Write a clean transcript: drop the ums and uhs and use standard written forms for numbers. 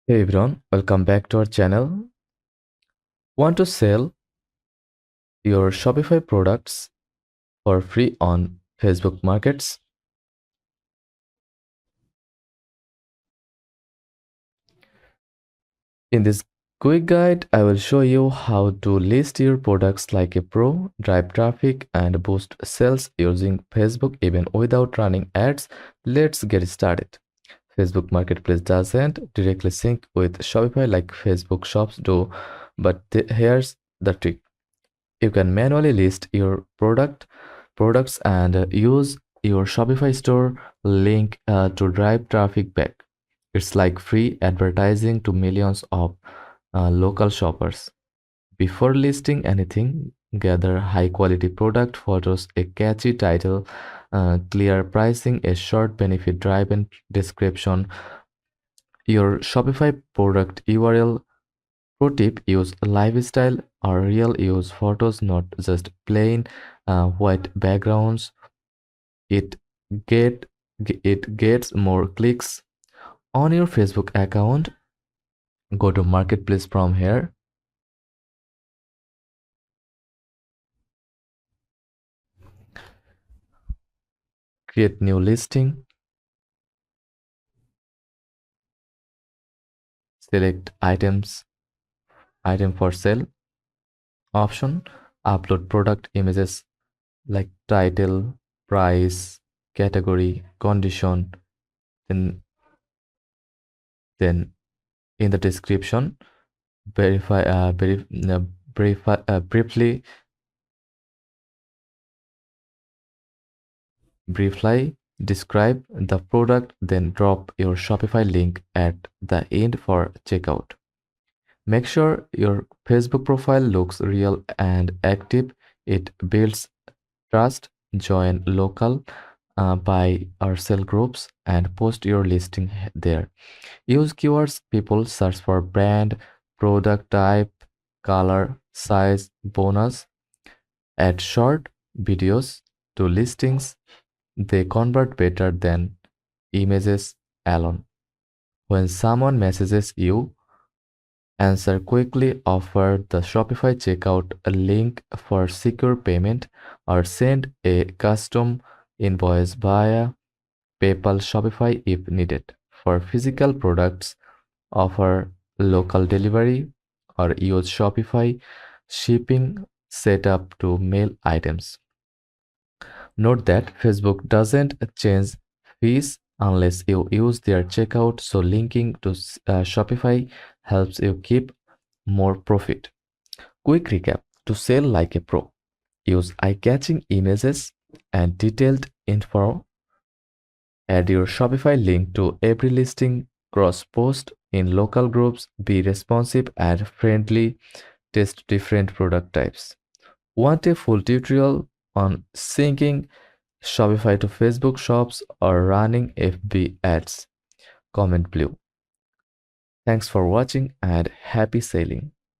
Hey everyone, welcome back to our channel. Want to sell your Shopify products for free on Facebook Markets? In this quick guide, I will show you how to list your products like a pro, drive traffic, and boost sales using Facebook even without running ads. Let's get started. Facebook Marketplace doesn't directly sync with Shopify like Facebook shops do, but here's the trick. You can manually list your products and use your Shopify store link to drive traffic back. It's like free advertising to millions of local shoppers. Before listing anything, gather high quality product photos, a catchy title, clear pricing, a short benefit driven description, your Shopify product URL. Pro tip: use lifestyle or real use photos, not just plain white backgrounds. It get it gets more clicks. On your Facebook account, go to Marketplace from here. Create new listing. Select item for sale option. Upload product images like title, price, category, condition. Then in the description, verify briefly describe the product, then drop your Shopify link at the end for checkout. Make sure your Facebook profile looks real and active. It builds trust. Join local buy or sell groups and post your listing there. Use keywords people search for: brand, product type, color, size, bonus. Add short videos to listings. They convert better than images alone. When someone messages you, answer quickly, offer the Shopify checkout a link for secure payment, or send a custom invoice via PayPal Shopify if needed. For physical products, offer local delivery or use Shopify shipping setup to mail items. Note that Facebook doesn't change fees unless you use their checkout, so linking to Shopify helps you keep more profit. Quick recap: to sell like a pro, use eye-catching images and detailed info. Add your Shopify link to every listing, cross post in local groups, be responsive and friendly, test different product types. Want a full tutorial on syncing Shopify to Facebook shops or running FB ads? Comment below. Thanks for watching and happy selling.